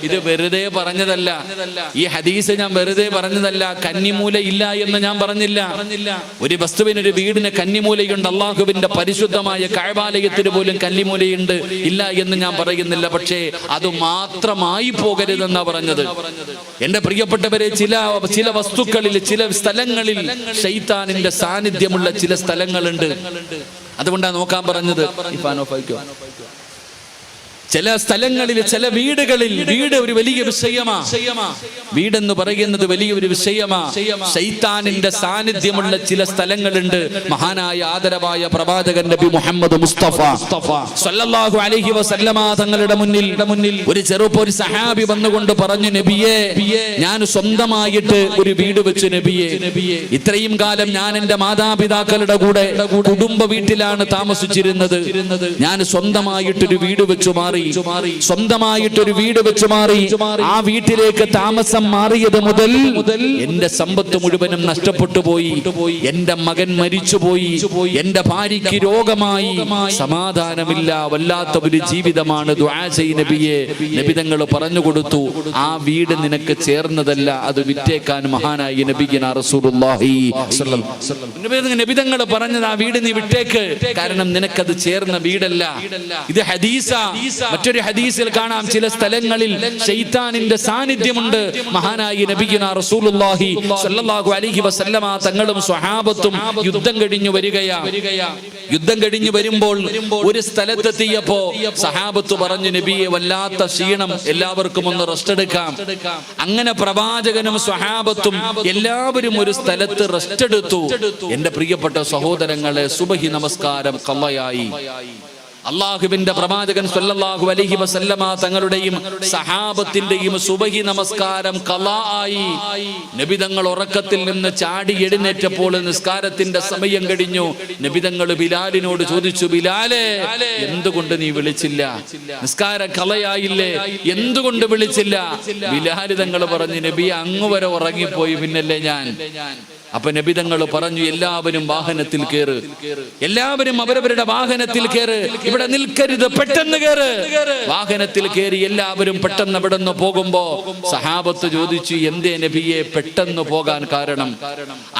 ഇത് വെറുതെ പറഞ്ഞതല്ല, ഈ ഹദീസ് ഞാൻ വെറുതെ പറഞ്ഞതല്ല. കന്നിമൂല ഇല്ല എന്ന് ഞാൻ പറഞ്ഞില്ല. ഒരു വസ്തുവിനൊരു വീടിന് കന്നിമൂലയുണ്ട്. അള്ളാഹുവിന്റെ പരിശുദ്ധമായ കഅബാലയത്തിന് പോലും കന്നിമൂലയുണ്ട്, ഇല്ല എന്ന് ഞാൻ പറയുന്നില്ല. പക്ഷേ അത് മാത്രമായി പോകരുതെന്നാ പറഞ്ഞത്. എന്റെ പ്രിയപ്പെട്ടവരെ, ചില വസ്തുക്കളിൽ, ചില സ്ഥലങ്ങളിൽ ശൈത്താനിന്റെ സാന്നിധ്യമുള്ള ചില സ്ഥലങ്ങളുണ്ട്. അതുകൊണ്ടാണ് നോക്കാൻ പറഞ്ഞത്. ചില സ്ഥലങ്ങളിൽ, ചില വീടുകളിൽ, വീട് ഒരു വലിയ വിഷയമാ. വീടെന്ന് പറയുന്നത് വലിയൊരു വിഷയമാ. ശൈത്താനിന്റെ സാന്നിധ്യമുള്ള ചില സ്ഥലങ്ങളുണ്ട്. മഹാനായ ആദരവായ പ്രവാചകൻ നബി മുഹമ്മദ് മുസ്തഫ സല്ലല്ലാഹു അലൈഹി വസല്ലമ തങ്ങളുടെ മുന്നിൽ ഒരു സഹാബി വന്നുകൊണ്ട് പറഞ്ഞു, നബിയേ, ഞാൻ സ്വന്തമായിട്ട് ഒരു വീട് വെച്ചു നബിയേ. ഇത്രയും കാലം ഞാൻ എന്റെ മാതാപിതാക്കളുടെ കൂടെ കുടുംബ വീട്ടിലാണ് താമസിച്ചിരുന്നത്. ഞാൻ സ്വന്തമായിട്ടൊരു വീട് വെച്ചു മാറി. സ്വന്തമായിട്ടൊരു വീട് വെച്ച് മാറി. ആ വീട്ടിലേക്ക് താമസം മാറിയത് മുതൽ എന്റെ സമ്പത്ത് മുഴുവനും നഷ്ടപ്പെട്ടു പോയി. എന്റെ മകൻ മരിച്ചുപോയി. എന്റെ ഭാര്യയ്ക്ക് രോഗമായി. സമാധാനമില്ല. വല്ലാത്ത ഒരു ജീവിതമാണ്. ദുആ ചെയ്യ് നബിയെ. നബി തങ്ങൾ പറഞ്ഞു കൊടുത്തു, ആ വീട് നിനക്ക് ചേർന്നതല്ല, അത് വിറ്റേക്കാൻ മഹാനായ നബിയുനാ റസൂലുള്ളാഹി സ്വല്ലല്ലാഹു അലൈഹി വസല്ലം നബി തങ്ങൾ പറഞ്ഞത്, ആ വീട് നീ വിട്ടേക്ക്, കാരണം നിനക്കത് ചേർന്ന വീടല്ല. ഇത് ഹദീസാ. മറ്റൊരു ഹദീസിൽ കാണാം, ചില സ്ഥലങ്ങളിൽ ശൈത്താനിന്റെ സാന്നിധ്യമുണ്ട്. മഹാനായ നബിയുനാ റസൂലുള്ളാഹി സ്വല്ലല്ലാഹു അലൈഹി വസല്ലമ തങ്ങളും സ്വഹാബത്തും യുദ്ധം കഴിഞ്ഞു വരികയാണ്. യുദ്ധം കഴിഞ്ഞു വരുമ്പോൾ ഒരു സ്ഥലത്തെത്തിയപ്പോ സഹാബത്ത് പറഞ്ഞു, നബിയെ, വല്ലാത്ത ക്ഷീണം, എല്ലാവർക്കും ഒന്ന് റെസ്റ്റ് എടുക്കാം. അങ്ങനെ പ്രവാചകനും സ്വഹാബത്തും എല്ലാവരും ഒരു സ്ഥലത്ത് റെസ്റ്റ് എടുത്തു. എന്റെ പ്രിയപ്പെട്ട സഹോദരങ്ങളെ, സുബഹി നമസ്കാരം ഖളയായി. അള്ളാഹുവിന്റെ പ്രവാചകൻ സല്ലല്ലാഹു അലൈഹി വസല്ലമ തങ്ങളുടെയും സഹാബത്തിന്റെയും സുബഹി നമസ്കാരം ഖളാ ആയി. നബി തങ്ങൾ ഉറക്കത്തിൽ നിന്ന് ചാടി എഴുന്നേറ്റപ്പോൾ നിസ്കാരത്തിന്റെ സമയം കഴിഞ്ഞു. നബി തങ്ങൾ ബിലാലിനോട് ചോദിച്ചു, ബിലാലെ, എന്തുകൊണ്ട് നീ വിളിച്ചില്ല? നിസ്കാരം ഖളയായില്ലേ, എന്തുകൊണ്ട് വിളിച്ചില്ല? ബിലാൽ തങ്ങൾ പറഞ്ഞു, നബി, അങ്ങ് വരെ ഉറങ്ങിപ്പോയി, പിന്നല്ലേ ഞാൻ. അപ്പൊ നബി തങ്ങൾ പറഞ്ഞു, എല്ലാവരും വാഹനത്തിൽ കയറ്, എല്ലാവരും അവരവരുടെ വാഹനത്തിൽ കയറ്, ഇവിടെ നിൽക്കരുത്, പെട്ടെന്ന് കയറ്. വാഹനത്തിൽ കയറി എല്ലാവരും പെട്ടെന്ന് അവിടെ നിന്ന് പോകുമ്പോ സഹാബത്ത് ചോദിച്ചു, എന്തേ നബിയെ പെട്ടെന്ന് പോകാൻ കാരണം?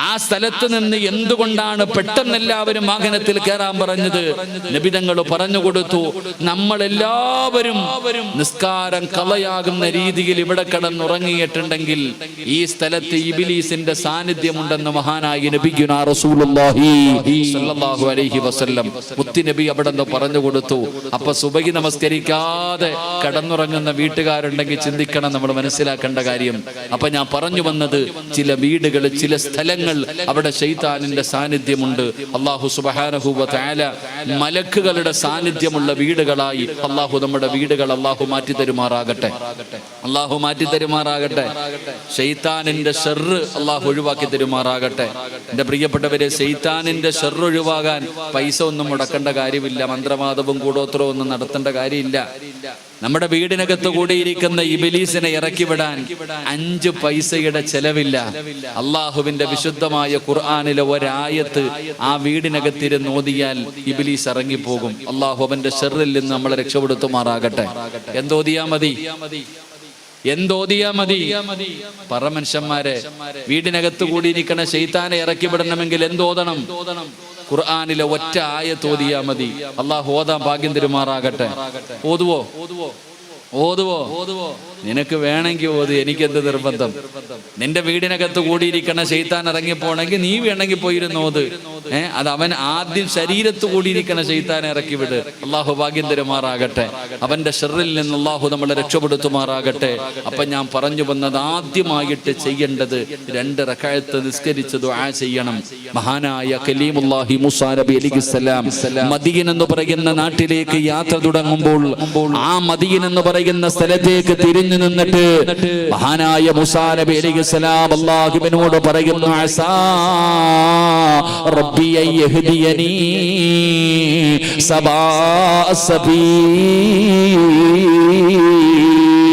ആ സ്ഥലത്ത് നിന്ന് എന്തുകൊണ്ടാണ് പെട്ടെന്ന് എല്ലാവരും വാഹനത്തിൽ കയറാൻ പറഞ്ഞത്? നബി തങ്ങൾ പറഞ്ഞു കൊടുത്തു, നമ്മളെല്ലാവരും നിസ്കാരം കളയാകുന്ന രീതിയിൽ ഇവിടെ കിടന്നുറങ്ങിയിട്ടുണ്ടെങ്കിൽ ഈ സ്ഥലത്ത് ഇബ്ലീസിന്റെ സാന്നിധ്യമുണ്ട് മഹാനായ നബിയുനാ റസൂലുള്ളാഹി സ്വല്ലല്ലാഹു അലൈഹി വസല്ലം മുത്തി നബി അവിടെ നിന്ന് പറഞ്ഞു കൊടുത്തു. അപ്പൊ സുബഹി നമസ്കരിക്കാതെ കടന്നുറങ്ങുന്ന വീട്ടുകാരുണ്ടെങ്കിൽ ചിന്തിക്കണം, നമ്മൾ മനസ്സിലാക്കേണ്ട കാര്യം. അപ്പൊ ഞാൻ പറഞ്ഞു വന്നത്, ചില വീടുകൾ, ചില സ്ഥലങ്ങൾ, അവിടെ ശൈത്താനിന്റെ സാന്നിധ്യമുണ്ട്. അല്ലാഹു സുബ്ഹാനഹു വ തആല മലക്കുകളുടെ സാന്നിധ്യമുള്ള വീടുകളായി അല്ലാഹു നമ്മുടെ വീടുകൾ അല്ലാഹു മാറ്റി തരുമാറാകട്ടെ. അല്ലാഹു മാറ്റി തരുമാറാകട്ടെ. ശൈത്താനിന്റെ ശർറ് അല്ലാഹു ഒഴിവാക്കി തരുമാറാകട്ടെ. എന്റെ പ്രിയപ്പെട്ടവരെ, ശൈത്താനിന്റെ ശർറ് ഒഴിവാകാൻ പൈസ ഒന്നും മുടക്കേണ്ട കാര്യമില്ല. മന്ത്രവാദവും കൂടോത്രവും ഒന്നും നടത്തേണ്ട കാര്യമില്ല. നമ്മുടെ വീടിനകത്ത് കൂടിയിരിക്കുന്ന ഇബ്ലീസിനെ ഇറക്കി വിടാൻ 5 പൈസയുടെ ചെലവില്ല. അള്ളാഹുവിന്റെ വിശുദ്ധമായ ഖുർആനിലെ ഒരായത്ത് ആ വീടിനകത്തിരുന്ന് ഓതിയാൽ ഇബ്ലീസ് ഇറങ്ങിപ്പോകും. അള്ളാഹു അവന്റെ ശർറിൽ നിന്ന് നമ്മളെ രക്ഷപ്പെടുത്തുമാറാകട്ടെ. എന്തോതിയാ മതി? എന്തോതിയാ മതി? പറ മനുഷ്യന്മാരെ, വീടിനകത്ത് കൂടിയിരിക്കണ ശൈത്താനെ ഇറക്കി വിടണമെങ്കിൽ എന്തോതണം? ഖുർആനിലെ ഒറ്റ ആയത്ത് ഓതിയാ മതി. അള്ളാഹു ഓതാൻ ഭാഗ്യം തരുമാറാകട്ടെ. ഓതുവോ? നിനക്ക് വേണമെങ്കിൽ ഓത്, എനിക്കെന്ത് നിർബന്ധം? നിന്റെ വീടിനകത്ത് കൂടിയിരിക്കണ ശൈത്താൻ ഇറങ്ങിപ്പോണെങ്കിൽ നീ വേണമെങ്കിൽ പോയിരുന്ന് ഓത്. അത് അവൻ ആദ്യം ശരീരത്ത് കൂടിയിരിക്കണ ശൈത്താനെ ഇറക്കി വിട്. അള്ളാഹു ഭാഗ്യം തരുമാറാകട്ടെ. അവന്റെ ശർറിൽ നിന്ന് അള്ളാഹു നമ്മളെ രക്ഷപ്പെടുത്തുമാറാകട്ടെ. അപ്പൊ ഞാൻ പറഞ്ഞു വന്നത്, ആദ്യമായിട്ട് ചെയ്യേണ്ടത് 2 റക്അത്ത് നിസ്കരിച്ച് ദുആ ചെയ്യണം. മഹാനായ കലീമുല്ലാഹി മൂസാ നബി അലൈഹിസ്സലാം മദീന എന്ന് പറയുന്ന നാട്ടിലേക്ക് യാത്ര തുടങ്ങുമ്പോൾ ആ മദീന എന്ന് പറയുന്ന സ്ഥലത്തേക്ക് തിരിഞ്ഞു നിന്നിട്ട് മഹാനായ മൂസാ നബി അലൈഹിസ്സലാം അല്ലാഹുവിനോട് പറയുന്നു, അസാ റബ്ബി യഹ്ദിയനി സബാ സബീൽ.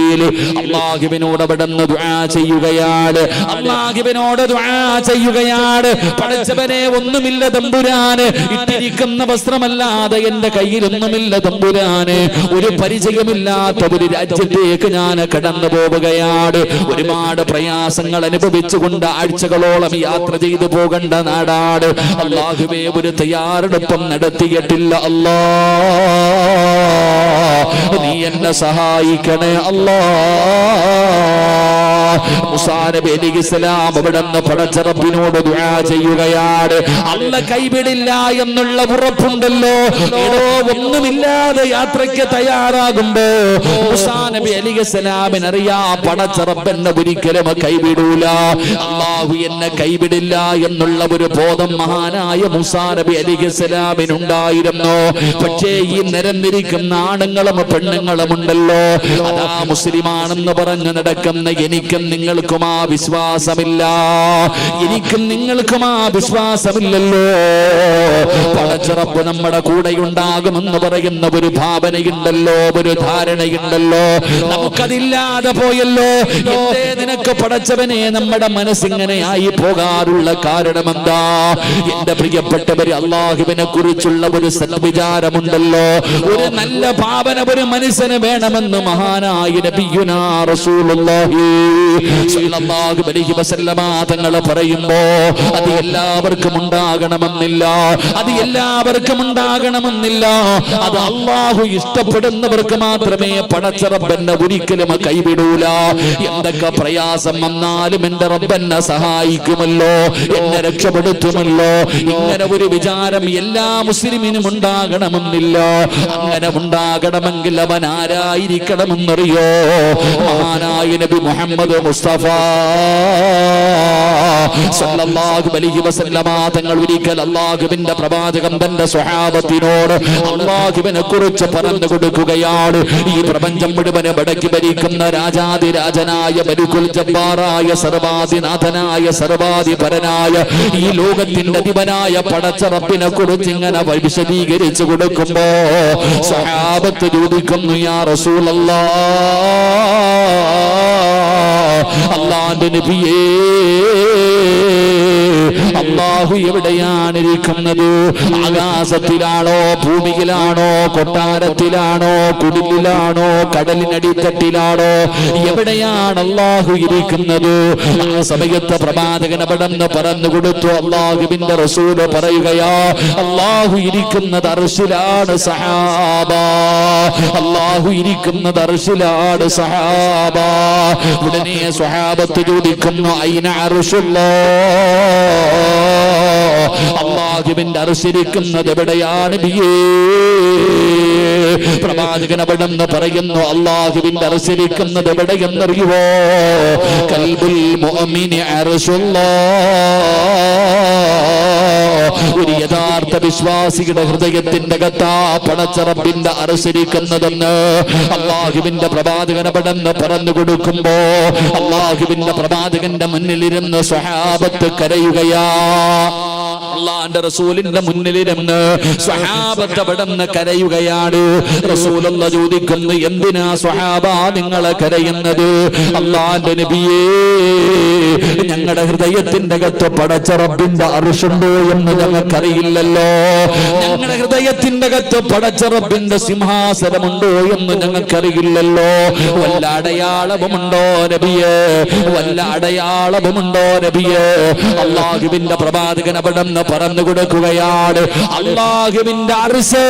രീതിയിൽ അല്ലാഹുവിനോട് അവിടുന്ന് ദുആ ചെയ്യുകയാണ്. അല്ലാഹുവിനോട് ദുആ ചെയ്യുകയാണ്. പടച്ചവനെ, ഒന്നുമില്ല തമ്പുരാന്, ഇട്ടിരിക്കുന്ന വസ്ത്രമല്ലാതെ എന്റെ കയ്യിലൊന്നുമില്ല തമ്പുരാന്. ഒരു പരിചയമില്ലാത്ത ഒരു രാജ്യത്തേക്ക് ഞാൻ കടന്നു പോവുകയാണ്. ഒരുപാട് പ്രയാസങ്ങൾ അനുഭവിച്ചുകൊണ്ട് ആഴ്ചകളോളം യാത്ര ചെയ്തു പോകേണ്ട നാടാണ്. അല്ലാഹുവേ, ഒരു തയ്യാറെടുപ്പും നടത്തിയിട്ടില്ല. അല്ലാ, നീ എന്നെ സഹായിക്കണേ അല്ലാ. മൂസാ നബി അലൈഹിസ്സലാം അവിടുന്ന് പടച്ച റബ്ബിനോട് ദുആ ചെയ്യുകയാണ്. അല്ലാഹ് കൈവിടില്ല എന്നുള്ള ഉറപ്പുണ്ടല്ലോ. ഏതോ ഒന്നുമില്ലാതെ യാത്രയ്ക്ക് തയ്യാറാകുമ്പോ മൂസാ നബി അലൈഹിസ്സലാമിന് അറിയാം, പടച്ച റബ്ബ് എന്നെ ഒരിക്കലും കൈവിടൂല, അല്ലാഹു എന്നെ കൈവിടില്ല എന്നുള്ള ഒരു ബോധം മഹാനായ മൂസാ നബി അലൈഹിസ്സലാമിനുണ്ടായിരുന്നു. പക്ഷേ ഈ നിരന്നിരിക്കുന്ന ആണുങ്ങളും പെണ്ണുങ്ങളും ഉണ്ടല്ലോ, അതാ മുസ്ലിമാണെന്ന് പറഞ്ഞു നടക്കുന്ന എനിക്കും നിങ്ങൾക്കും ആ വിശ്വാസമില്ല. എനിക്കും നിങ്ങൾക്കും ആ വിശ്വാസമില്ലല്ലോ. പടച്ച റബ്ബ് നമ്മുടെ കൂടെ ഉണ്ടാകുമെന്ന് പറയുന്ന ഒരു ഭാവനയുണ്ടല്ലോ, ഒരു ധാരണയുണ്ടല്ലോ. നമുക്കതില്ലാതെ പോയല്ലോ. എന്തേ നിനക്ക് പടച്ചവനെ നമ്മുടെ മനസ്സിങ്ങനെ ആയി പോകാറുള്ള കാരണം എന്താ? എന്റെ പ്രിയപ്പെട്ടവര്, അല്ലാഹുവിനെ കുറിച്ചുള്ള ഒരു സദ്വിചാരമുണ്ടല്ലോ, ഒരു നല്ല ഭാവന ഒരു മനുഷ്യന് വേണമെന്ന് മഹാനായ നബിയുനാ റസൂലുള്ളാഹി സ്വല്ലല്ലാഹു അലൈഹി വസല്ലമ തങ്ങൾ പറയുമ്പോ അത് എല്ലാവർക്കും ഉണ്ടാകണമെന്നില്ല. അത് എല്ലാവർക്കും ഉണ്ടാകണമെന്നില്ല. അത് അല്ലാഹു ഇഷ്ടപ്പെടുന്നവർക്ക് മാത്രമേ പടച്ച റബ്ബെന്നെ ഒരിക്കലും കൈവിടൂല. എന്തൊക്കെ പ്രയാസം വന്നാലും എന്റെ റബ്ബെന്നെ സഹായിക്കുമല്ലോ, എന്നെ രക്ഷപ്പെടുത്തുമല്ലോ. ഇങ്ങനെ ഒരു വിചാരം എല്ലാ മുസ്ലിമിനും ഉണ്ടാകണമെന്നില്ല. അങ്ങനെ ഉണ്ടാകണമെങ്കിൽ അവൻ ആരായിരിക്കണമെന്നറിയോ? മഹാനായ നബി മുഹമ്മദ് മുസ്തഫ സല്ലല്ലാഹു അലൈഹി വസല്ലമ തങ്ങൾ ഒരിക്കൽ അല്ലാഹുവിന്റെ പ്രവാചകൻ തന്റെ സ്വഹാബത്തിനോട് അല്ലാഹുവിനെ കുറിച്ച് പറഞ്ഞു കൊടുക്കുകയാണ്. ഈ പ്രപഞ്ചം മുഴുവൻ വടക്കി ഭരിക്കുന്ന രാജാതിരാജനായ മലിക്കുൽ ജബ്ബാറായ സർവാധിനാഥനായ സർവാധിപരനായ ഈ ലോകത്തിന്റെ അധിപനായ പടച്ച റബ്ബിനെ കുറിച്ച് ഇങ്ങനെ വിശദീകരിച്ചു കൊടുക്കുമ്പോ സ്വഹാബത്ത് ചോദിക്കുന്നു, യാ റസൂലല്ലാഹ്, അല്ലാഹുവിന്റെ നബിയേ, അല്ലാഹു എവിടെയാണ് ഇരിക്കുന്നത്? ആകാശത്തിലാണോ, ഭൂമിയിലാണോ, കൊട്ടാരത്തിലാണോ, കുടിലിലാണോ, കടലിനടിത്തട്ടിലാണോ? എവിടെയാണ് അല്ലാഹു ഇരിക്കുന്നത്? ആ സമയത്ത് പ്രവാചകൻ അവിടെന്ന് പറഞ്ഞു കൊടുത്തു. അല്ലാഹുവിന്റെ റസൂൽ പറയുകയാ, അല്ലാഹു ഇരിക്കുന്നത് അർശിലാണ് സഹാബ, അല്ലാഹു ഇരിക്കുന്നത് അർശിലാണ് സഹാബ. ഉടനെ സ്വഹാബത്ത് ചോദിക്കുന്നു, ഐന അർശുല്ലാഹ്, അല്ലാഹുവിന്റെ അർശിരിക്കുന്നത് എവിടെയാണ് നബിയേ? പ്രവാചകൻ അവിടെന്ന് പറയുന്നു, അല്ലാഹുവിന്റെ അർശിരിക്കുന്നത് എവിടെയെന്നറിയുവോ? ഖൽബുൽ മുഅ്മിനി അർശുല്ലാഹ്, ഒരു യഥാർത്ഥ വിശ്വാസിയുടെ ഹൃദയത്തിന്റെ അകത്താ പടച്ച റബ്ബിന്റെ അർശിരിക്കുന്നതെന്ന് അല്ലാഹുവിന്റെ പ്രവാചകൻ അവിടെന്ന് പറഞ്ഞു കൊടുക്കുമ്പോ അല്ലാഹുവിന്റെ പ്രവാചകന്റെ മുന്നിലിരുന്ന് സ്വഹാബത്ത് കരയുകയാ. അല്ലാഹുവിന്റെ റസൂലിന്റെ മുന്നിലിരുന്ന് സ്വഹാബത്ത് അവിടെന്ന് കരയുകയാണ്. റസൂലുള്ളാഹി ചോദിക്കുന്നു, എന്തിനാ സ്വഹാബ നിങ്ങളെ കരയുന്നത്? അല്ലാഹുവിന്റെ നബിയേ, ഞങ്ങളുടെ ഹൃദയത്തിന്റെ അകത്ത് പടച്ച റബ്ബിന്റെ അർശുണ്ടോ എന്ന് ഞങ്ങൾക്കറിയില്ലല്ലോ. ഞങ്ങളുടെ ഹൃദയത്തിന്റെ അകത്ത് പടച്ച റബ്ബിന്റെ സിംഹാസനമുണ്ടോ എന്ന് ഞങ്ങൾക്കറിയില്ലല്ലോ. വല്ല അടയാളവുമുണ്ടോ നബിയേ? വല്ല അടയാളവുമുണ്ടോ നബിയേ? അല്ലാഹുവിന്റെ പ്രവാചകൻ അവിടെന്ന് പറഞ്ഞു കൊടുക്കുകയാണ്, അല്ലാഹുവിന്റെ അർശ്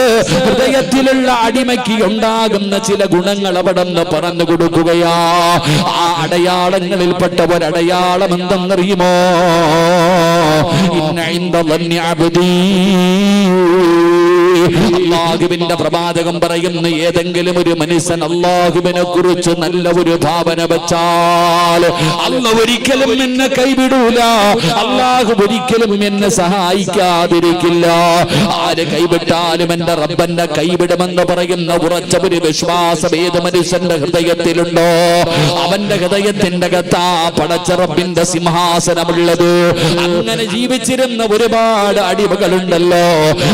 ഹൃദയത്തിലുള്ള അടിമയ്ക്ക് ഉണ്ടാകുന്ന ചില ഗുണങ്ങൾ അവിടെന്ന് പറഞ്ഞു കൊടുക്കുകയാ. ആ അടയാളങ്ങളിൽപ്പെട്ട ഒരടയാളം എന്തെന്നറിയുമോ? ഇന്ന ഇൻദ ളന്നി അബ്ദീ, അല്ലാഹുവിന്റെ പ്രവാചകൻ പറയുന്നു, ഏതെങ്കിലും ഒരു മനുഷ്യൻ അല്ലാഹുവിനെ കുറിച്ച് നല്ല ഒരു ഭാവന വെച്ചാൽ അല്ലാഹു ഒരിക്കലും എന്നെ കൈവിടൂല, അല്ലാഹു ഒരിക്കലും എന്നെ സഹായിക്കാതിരിക്കില്ല. ആര് കൈവിട്ടാലും എന്റെ റബ്ബന്റെ കൈവിടുമെന്ന് പറയുന്ന ഉറച്ച ഒരു വിശ്വാസം ഏത് മനുഷ്യന്റെ ഹൃദയത്തിലുണ്ടോ അവന്റെ ഹൃദയത്തിന്റെ അകത്താ പടച്ച റബ്ബിന്റെ സിംഹാസനമുള്ളത്. അങ്ങനെ ജീവിച്ചിരുന്ന ഒരുപാട് അടിമകളുണ്ടല്ലോ.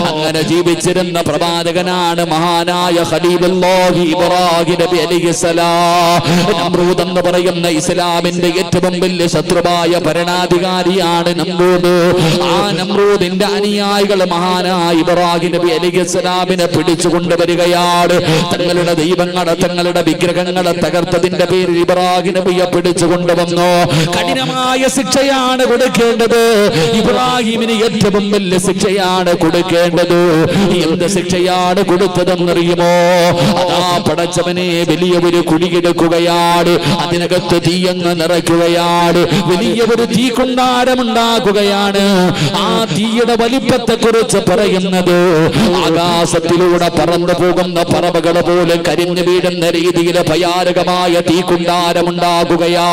അങ്ങനെ ജീവിച്ചിരുന്ന പ്രവാചകനാണ് മഹാനായ ഖലീലുല്ലാഹി ഇബ്രാഹിം നബി അലൈഹിസ്സലാം. നമ്രൂദ് എന്ന് പറയുന്ന ഇസ്ലാമിന്റെ ഏറ്റവും വലിയ ശത്രുവായ ഭരണാധികാരിയാണ് നമ്രൂദ്. ആ നമ്രൂദിന്റെ അനുയായികൾ മഹാനായ ഇബ്രാഹിം നബി അലൈഹിസ്സലാമിനെ പിടിച്ചു കൊണ്ടുവരികയാണ്. തങ്ങളുടെ ദൈവങ്ങളെ തങ്ങളുടെ വിഗ്രഹങ്ങളെ തകർത്തതിന്റെ പേരിൽ ഇബ്രാഹിം നബിയെ പിടിച്ചു കൊണ്ടുവന്നു. കഠിനമായ ശിക്ഷയാണ് കൊടുക്കേണ്ടത്. ഇബ്രാഹിമിന് ഏറ്റവും വലിയ ശിക്ഷയാണ് കൊടുക്കേണ്ടത്. എന്ത് ശിക്ഷയാണ് കൊടുത്തതെന്നറിയുമോ? അതാ പടച്ചവനെ വലിയ ഒരു കുഴിയെടുക്കുകയാണ്, അതിനകത്ത് തീയങ്ങ് നിറയ്ക്കുകയാണ്, വലിയ ഒരു തീക്കുണ്ടാരമുണ്ടാക്കുകയാണ്. ആ തീയുടെ വലിപ്പത്തെ കുറിച്ച് പറയുന്നത് ആകാശത്തിലൂടെ പറന്നു പോകുന്ന പറവകൾ പോലെ കരിഞ്ഞു വീഴുന്ന രീതിയിൽ ഭയാനകമായ തീക്കുണ്ടാരമുണ്ടാകുകയാ.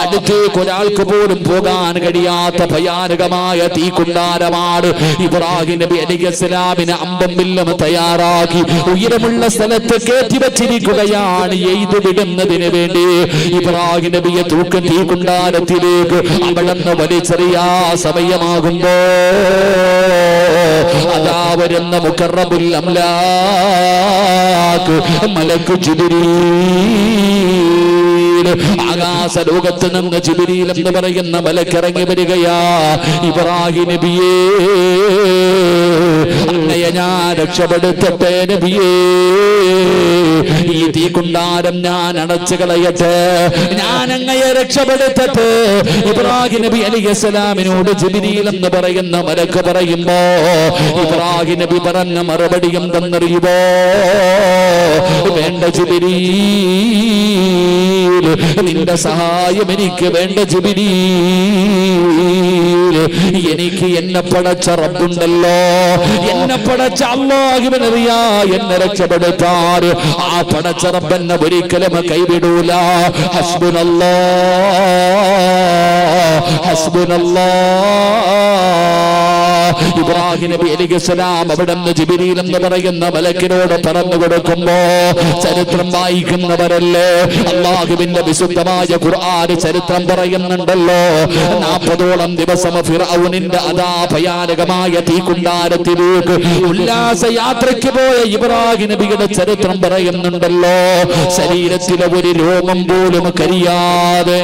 അടുത്തേക്ക് ഒരാൾക്ക് പോലും പോകാൻ കഴിയാത്ത ഭയാനകമായ തീക്കുണ്ടാരമാണ്. ഇബ്രാഹിം നബി അലൈഹിസ്സലാമിന് അമ്പം വില്ലും തയ്യാറാക്കി ഉയരമുള്ള സ്ഥലത്ത് കയറ്റി വച്ചിരിക്കുകയാണ് എയ്തു വിടുന്നതിന് വേണ്ടി. ഇബ്രാഹിം നബിയെ തൂക്കം തീക്കുണ്ടാരത്തിലേക്ക് അവിടുന്ന് വലിച്ചെറിയാ സമയമാകുമ്പോ അതാ വരുന്ന മുഖറബുൽ അംലാക്ക് മലക്ക് ജിബ്രീൽ. ആകാശ ലോകത്ത് നിന്ന് ജിബ്രീൽ എന്ന് പറയുന്ന മലക്കിറങ്ങി വരികയാ. ഇബ്രാഹിം നബിയേ, അങ്ങയെ ഞാൻ രക്ഷപ്പെടുത്തട്ടെ നബിയേ, ഈ തീക്കുണ്ടാരം ഞാൻ അടച്ചു കളയട്ടെ, ഞാൻ അങ്ങയെ രക്ഷപ്പെടുത്തട്ടെ. ഇബ്രാഹിം നബി അലൈഹിസ്സലാമിനോട് ജിബ്രീൽ എന്ന് പറയുന്ന മലക്ക് പറയുമ്പോ ഇബ്രാഹിം നബി പറഞ്ഞ മറുപടി എന്തെന്നറിയുമോ? വേണ്ട ജിബ്രീൽ, നിന്റെ സഹായം എനിക്ക് വേണ്ട ജിബ്രീൽ. എനിക്ക് എന്നെ പടച്ച റബ്ബുണ്ടല്ലോ, എന്നെ പടച്ച അല്ലാഹുവിനറിയാ എന്നെ രക്ഷപ്പെടുത്താൻ. ആ പടച്ച റബ്ബെന്നെ ഒരിക്കലും കൈവിടൂല. ഹസ്ബുനല്ലാഹ് ഹസ്ബുനല്ലാഹ്. ഇബ്രാഹിം നബി അലൈഹിസ്സലാം അവിടുന്ന് ജിബ്രീൽ എന്ന് പറയുന്ന മലക്കിനോട് പറഞ്ഞു കൊടുക്കുമ്പോ ചരിത്രം വായിക്കുന്നവരല്ലേ, അല്ലാഹുവിന്റെ വിശുദ്ധമായ ഖുർആൻ ചരിത്രം പറയുന്നുണ്ടല്ലോ. 40ഓളം ദിവസം ഫിർഔനിന്റെ അതാ ഭയാനകമായ തീക്കുണ്ടാരത്തിലേക്ക് ഉല്ലാസയാത്രയ്ക്ക് പോയ ഇബ്രാഹിം നബിയുടെ ചരിത്രം പറയുന്നുണ്ടല്ലോ. ശരീരത്തിലെ ഒരു രോമം പോലും കരിയാതെ,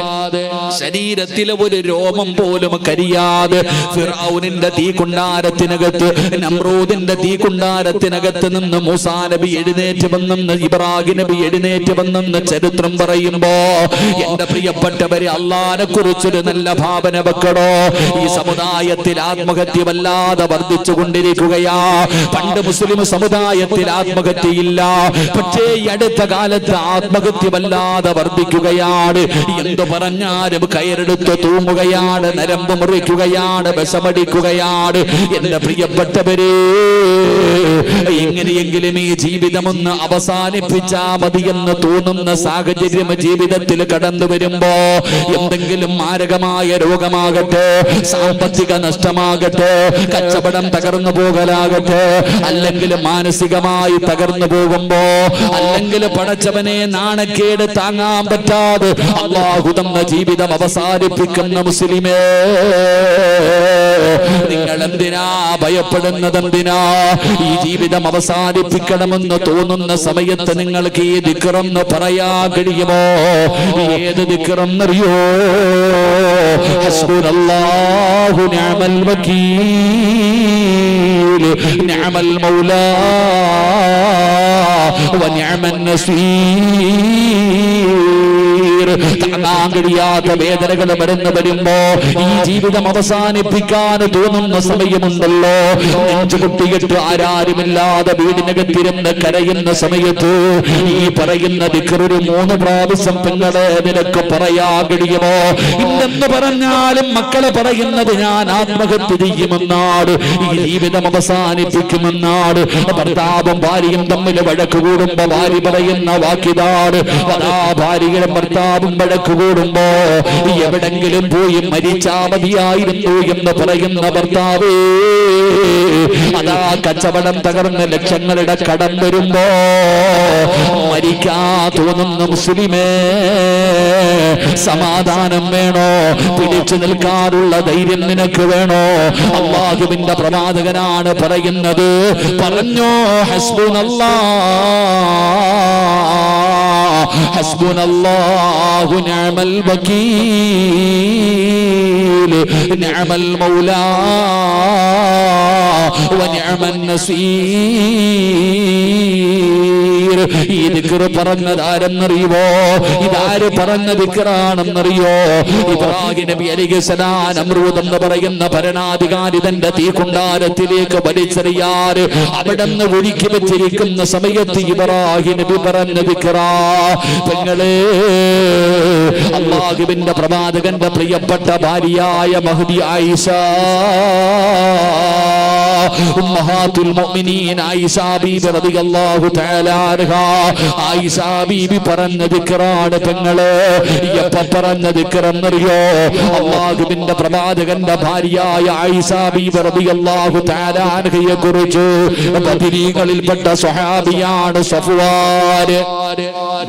ശരീരത്തിലെ ഒരു രോമം പോലും കരിയാതെ ഫിർഔനിന്റെ തീക്കുണ്ടാരത്തിനകത്ത്, നമ്രൂദിന്റെ തീക്കുണ്ടാരത്തിനകത്ത് നിന്ന് മൂസാ നബി എഴുന്നേറ്റ് വന്നെന്ന്, ഇബ്രാഹിം നബി എഴുന്നേറ്റ് വന്നെന്ന് ചരിത്രം പറയുമ്പോ എന്റെ പ്രിയപ്പെട്ടവരെ, അള്ളാനെ കുറിച്ചൊരു നല്ല ഭാവന വെക്കണോ? ഈ സമുദായത്തിൽ ആത്മഹത്യ വല്ലാതെ വർദ്ധിച്ചു കൊണ്ടിരിക്കുകയാ. പണ്ട് മുസ്ലിം സമുദായത്തിൽ ആത്മഹത്യയില്ല, പക്ഷേ ഈ അടുത്ത കാലത്ത് ആത്മഹത്യ വല്ലാതെ വർദ്ധിക്കുകയാണ്. എന്തു പറഞ്ഞാലും കയറെടുത്ത് തൂങ്ങുകയാണ്, നരമ്പ് മുറിക്കുകയാണ്, വിഷമടിക്കുകയാണ്. എന്റെ പ്രിയപ്പെട്ടവരെ, എങ്ങനെയെങ്കിലും ഈ ജീവിതമൊന്ന് അവസാനിപ്പിച്ചാ മതിയെന്ന് തോന്നുന്ന സാഹചര്യം ജീവിതത്തിൽ കടന്നു വരുമ്പോ എന്തെങ്കിലും മാരകമായ രോഗമാകട്ടെ, സാമ്പത്തിക നഷ്ടമാകട്ടെ, കച്ചവടം തകർന്നു പോകലാകട്ടെ, അല്ലെങ്കിൽ മാനസികമായി തകർന്നു പോകുമ്പോ, അല്ലെങ്കിൽ പടച്ചവനെ നാണക്കേട് താങ്ങാൻ പറ്റാതെ അല്ലാഹു തന്ന ജീവിതം അവസാനിപ്പിക്കുന്ന മുസ്ലിമേ, നിങ്ങൾ എന്തിനാ ഭയപ്പെടുന്നത്? എന്തിനാ? ഈ ജീവിതം അവസാനിപ്പിക്കണമെന്ന് തോന്നുന്ന സമയത്ത് നിങ്ങൾക്ക് ഈ ദിക്റെന്ന് പറയാൻ കഴിയുമോ? ഏത് ദിക്റെന്നറിയോ? ഹസ്ബുനല്ലാഹു നിഅമൽ വകീൽ നിഅമൽ മൗലാ വ നിഅമൻ നസീർ. താങ്ങാൻ കഴിയാത്ത വേദനകൾ വരുമ്പോ, ഈ ജീവിതം അവസാനിപ്പിക്കാൻ തോന്നുന്ന സമയമുണ്ടല്ലോ, നെഞ്ചു പൊട്ടിയിട്ട് ആരാരുമില്ലാതെ വീടിനകത്തിരുന്ന് കരയുന്ന സമയത്ത് ഈ പറയുന്ന ദിക്റൊരു 3 പ്രാവശ്യം പെങ്ങളെ നിനക്ക് പറയാൻ കഴിയുമോ? ഇല്ലെന്ന് പറഞ്ഞാലും മക്കളെ പറയുന്നത് ഞാൻ ആത്മഹത്യ ചെയ്യുമെന്നാണ്, ഈ ജീവിതം അവസാനിപ്പിക്കുമെന്നാണ്. ഭർത്താവും ഭാര്യയും തമ്മിൽ വഴക്ക് കൂടുമ്പോ ഭാര്യ പറയുന്ന വാക്കിതാണ്, അതാ ഭാര്യയും ഭർത്താവും വഴക്ക് കൂടുമ്പോ എവിടെങ്കിലും പോയി മരിച്ചാ മതിയായിരുന്നു എന്ന് പറയുന്ന ഭർത്താവേ, അതാ കച്ചവടം തകർന്ന് ലക്ഷങ്ങളുടെ കടം വരുമ്പോ മരിക്കാ തോന്നുന്ന മുസ്ലിമേ, സമാധാനം വേണോ? പിടിച്ചു നിൽക്കാറുള്ള ധൈര്യം നിനക്ക് വേണോ? അല്ലാഹുവിന്റെ പ്രവാചകനാണ് പറയുന്നത്. പറഞ്ഞോ, ഹസ്ബുനല്ലാഹു നിഅമൽ വകീൽ നിഅമൽ മൗലാ വനിഅമൻ നസീർ. ഈ ദിക്ർ പറഞ്ഞതാരെന്നറിയുമോ? ഇതാര് പറഞ്ഞ ദിക്റാണെന്നറിയോ? ഇബ്രാഹിം നബി അലൈഹിസ്സലാം നമ്രൂദ് എന്ന് പറയുന്ന ഭരണാധികാരി തന്റെ തീക്കുണ്ടാരത്തിലേക്ക് വലിച്ചെറിയാറ് അവിടെന്ന് ഒരുക്കി വെച്ചിരിക്കുന്ന സമയത്ത് ഇബ്രാഹിം നബി പറഞ്ഞ ദിക്റാ. പെങ്ങളെ, അല്ലാഹുവിന്റെ പ്രവാചകന്റെ പ്രിയപ്പെട്ട ഭാര്യയായ മഹ്ദി ആയിഷ, ഉമ്മഹാത്തുൽ മുഅ്മിനീൻ ആയിഷ ബീബി റളിയല്ലാഹു തആല അൻഹാ, ആയിഷ ബീബി പറഞ്ഞ ദിക്റാണ് പെങ്ങളെ. എപ്പ പറഞ്ഞ ദിക്റെന്നറിയോ? അല്ലാഹുവിന്റെ പ്രവാചകന്റെ ഭാര്യയായ ആയിഷ ബീബി റളിയല്ലാഹു തആല അൻഹയെ കുറിച്ച് ബദരീകളിൽപ്പെട്ട സ്വഹാബിയാണ് സഫ്വാൻ.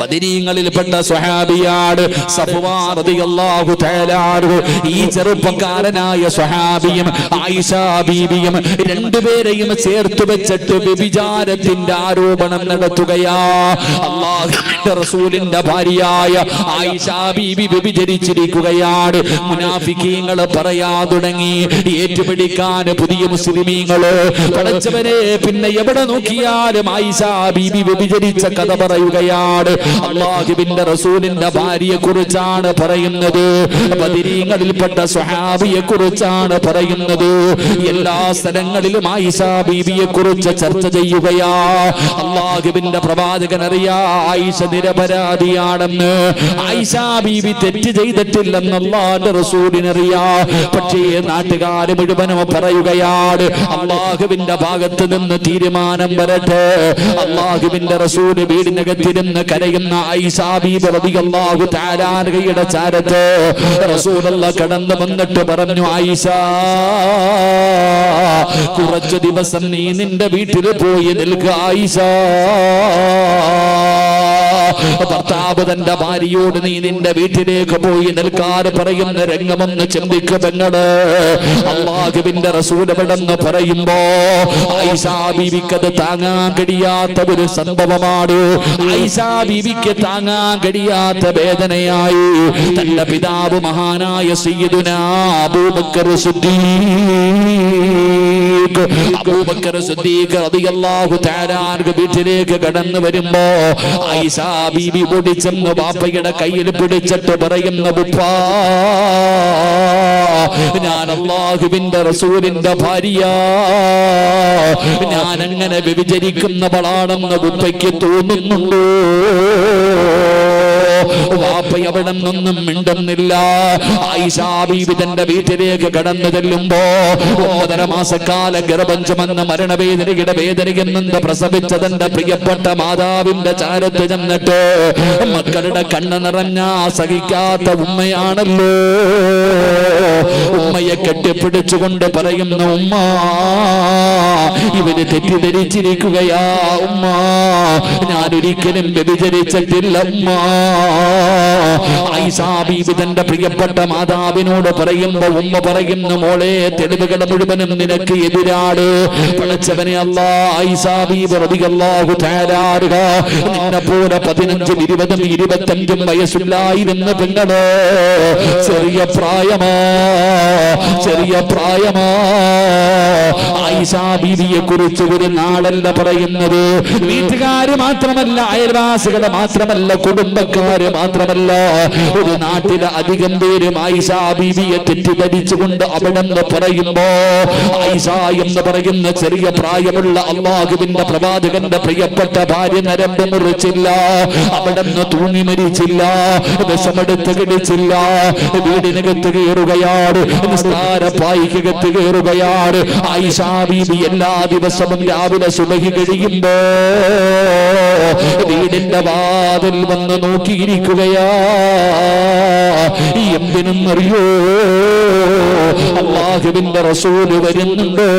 ബദരീങ്ങളിൽപ്പെട്ട സ്വഹാബിയാണ് സഫ്വാൻ റളിയല്ലാഹു തആല അൻഹു. ഈ ചെറുപ്പക്കാരനായ സ്വഹാബിയും ആയിഷ ബീബിയും രണ്ടുപേരെയും ചേർത്ത് വെച്ചിട്ട് വ്യഭിചാരത്തിന്റെ ആരോപണം നടത്തുകയാ. അല്ലാഹുവിന്റെ റസൂലിന്റെ ഭാര്യയായ ആയിഷ ബീബി വ്യഭിചരിച്ചിരിക്കുകയാണ്. മുനാഫിക്കീങ്ങൾ പറയാ തുടങ്ങി, ഏറ്റുപിടിക്കാൻ പുതിയ മുസ്ലിമീങ്ങള്. പടച്ചവനെ, പിന്നെ എവിടെ നോക്കിയാലും ആയിഷ ബീബി വ്യഭിചരിച്ച കഥ പറയുകയാണ്. അല്ലാഹുവിന്റെ റസൂലിന്റെ ഭാര്യയെ കുറിച്ചാണ് പറയുന്നത്. ബദരീങ്ങളിൽപ്പെട്ട സ്വഹാബിയെ കുറിച്ചാണ് പറയുന്നത്. എല്ലാ സ്ഥലങ്ങളിലും ആയിഷ ബീബിയെ കുറിച്ച് ചർച്ച ചെയ്യുകയാ. അല്ലാഹുവിന്റെ പ്രവാചകൻ അറിയാ ആയിഷ നിരപരാധിയാണെന്ന്. ആയിഷ ബീബി തെറ്റ് ചെയ്തിട്ടില്ലെന്ന് അല്ലാഹുവിന്റെ റസൂലിനറിയാ. പക്ഷേ നാട്ടുകാര് മുഴുവനും പറയുകയാണ്, അല്ലാഹുവിന്റെ ഭാഗത്ത് നിന്ന് തീരുമാനം വരട്ടെ. അല്ലാഹുവിന്റെ റസൂൽ വീടിനകത്തിരുന്ന് കരയുന്ന ആയിഷ ബീബി റളിയല്ലാഹു തആല അൻഹയുടെ ചാരത്ത് റസൂലുള്ളാഹി കടന്നു വന്നിട്ട് പറഞ്ഞു, ആയിഷ, കുറച്ചു ദിവസം നീ നിന്റെ വീട്ടിൽ പോയി നിൽക്കുക ആയിഷ. ഭർത്താവ് തന്റെ ഭാര്യയോട് നീ നിന്റെ വീട്ടിലേക്ക് പോയി നിൽക്കാതെ പറയുന്ന രംഗമൊന്ന് ചിന്തിക്കുമെന്നത്. അല്ലാഹുവിന്റെ റസൂൽ എവിടെന്ന് പറയുമ്പോ ആയിഷ ബീവിക്കത് താങ്ങാൻ കഴിയാത്ത ഒരു സംഭവമാണ്. ആയിഷ ബീവിക്ക് താങ്ങാൻ കഴിയാത്ത വേദനയായി. തന്റെ പിതാവ് മഹാനായ സയ്യിദുനാ അബൂബക്കർ സിദ്ദീഖ് റളിയല്ലാഹു തആല അൻഹു വീട്ടിലേക്ക് കടന്നു വരുമ്പോ ആയിഷ ബീബി ഓടിച്ചെന്ന് ബാപ്പയുടെ കയ്യിൽ പിടിച്ചിട്ട് പറയുന്ന, ഉപ്പാ, ഞാൻ അല്ലാഹുവിന്റെ റസൂലിന്റെ ഭാര്യ, ഞാൻ അങ്ങനെ വ്യഭിചരിക്കുന്നവളാണെന്ന് ഉപ്പയ്ക്ക് തോന്നുന്നുണ്ടോ? വാപ്പ അവിടെ നിന്നൊന്നും മിണ്ടുന്നില്ല. ആയിഷ ബീബി തന്റെ വീട്ടിലേക്ക് കടന്നു ചെല്ലുമ്പോ 9 മാസക്കാല ഗർഭം ചുമന്ന് മരണവേദനയുടെ വേദനയെന്ന് പ്രസവിച്ച തന്റെ പ്രിയപ്പെട്ട മാതാവിന്റെ ചാരത്ത് ചെന്നിട്ട് മക്കളുടെ കണ്ണ് നിറഞ്ഞ സഹിക്കാത്ത ഉമ്മയാണല്ലോ. ഉമ്മയെ കെട്ടിപ്പിടിച്ചുകൊണ്ട് പറയുന്ന, ഉമ്മ, ഇവര് തെറ്റിദ്ധരിച്ചിരിക്കുകയാ ഉമ്മ, ഞാനൊരിക്കലും വ്യഭിചരിച്ചിട്ടില്ല ഉമ്മ. ആയിഷ ബീബി തന്റെ പ്രിയപ്പെട്ട മാതാവിനോട് പറയുമ്പോ ഉമ്മ പറയുന്നു, മോളെ, തെളിവുകൾ മുഴുവനും നിനക്ക് എതിരാണ്. പടച്ചവനെ അല്ലാഹ്, ആയിഷ ബീബി റളിയല്ലാഹു തആല അൻഹ നിന്നെ പോലെ 15, 20, 25 വയസ്സുള്ളായിരുന്ന പെങ്ങള്. ചെറിയ പ്രായമാ. ആയിഷ ബീബിയെ കുറിച്ച് ഒരു നാളല്ല പറയുന്നത്. വീട്ടുകാര് മാത്രമല്ല, അയൽവാസികളെ മാത്രമല്ല, കുടുംബക്കാര് മാത്രമല്ല, ഒരു നാട്ടിലെ അധികം പേരും ആയിഷ ബീബിയെ തെറ്റിദ്ധരിച്ചുകൊണ്ട് അവിടെ നിന്ന് പറയുമ്പോ ആയിഷ എന്ന് പറയുന്ന ചെറിയ പ്രായമുള്ള അല്ലാഹുവിന്റെ പ്രവാചകന്റെ പ്രിയപ്പെട്ട ഭാര്യ നരമ്പ് മുറിച്ചില്ല, അവിടെ നിന്ന് തൂങ്ങി മരിച്ചില്ല, വിഷമെടുത്ത് കിടിച്ചില്ല, വീടിനകത്ത് കയറുകയാണ്, നിസ്താരപ്പായിക്കകത്ത് കയറുകയാണ്. ആയിഷ ബീബി എല്ലാ ദിവസവും രാവിലെ സുബഹി കഴിയുമ്പോ വീടിന്റെ വാതിൽ വന്ന് നോക്കിയിരിക്കുകയാ. എന്തിനെന്നറിയോ? അല്ലാഹുവിന്റെ റസൂല് വരുന്നുണ്ടോ?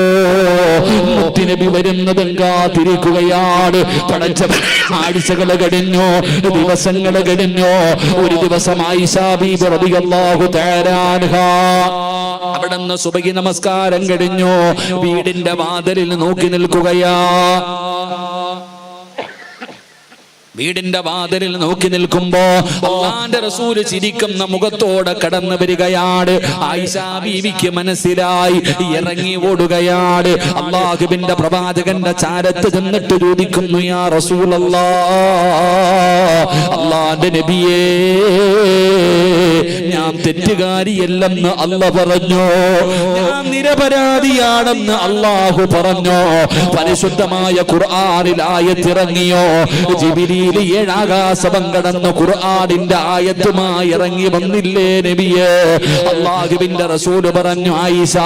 മുത്തുനബി വരുന്നതും കാത്തിരിക്കുകയാണ്. പടച്ച ആഴ്ചകള് കഴിഞ്ഞോ, ദിവസങ്ങള് കഴിഞ്ഞോ. ഒരു ദിവസം ആയിഷ ബീബി റളിയല്ലാഹു തആല അൻഹാ അവിടുന്ന് സുബഹി നമസ്കാരം കഴിഞ്ഞു വീടിന്റെ വാതിലിൽ നോക്കി നിൽക്കുകയാ. വീടിന്റെ വാതിലിൽ നോക്കി നിൽക്കുമ്പോ അല്ലാഹുവിന്റെ റസൂൽ ചിരിക്കുന്ന മുഖത്തോടെ കടന്നു വരികയാണ്. ആയിഷ ബീവിക്ക് മനസ്സിലായി, ഇറങ്ങി ഓടുകയാണ്. അല്ലാഹുവിന്റെ പ്രവാചകന്റെ ചാരത്ത് ചെന്നിട്ട് ചോദിക്കുന്നു, യാ റസൂലല്ലാഹ്, അല്ലാഹുവിന്റെ നബിയേ, ഞാൻ തെറ്റുകാരിയല്ലെന്ന് അല്ലാഹു പറഞ്ഞു, ഞാൻ നിരപരാധിയാണെന്ന് അല്ലാഹു പറഞ്ഞു. പരിശുദ്ധമായ ഖുർആനിൽ ആയത്തിറങ്ങിയോ? ജിബ്രീൽ ഏഴാകാശം കടന്ന് ഖുർആനിന്റെ ആയത്തുമായി ഇറങ്ങി വന്നില്ലേ നബിയേ? അല്ലാഹുവിന്റെ റസൂൽ പറഞ്ഞു, ആയിഷ,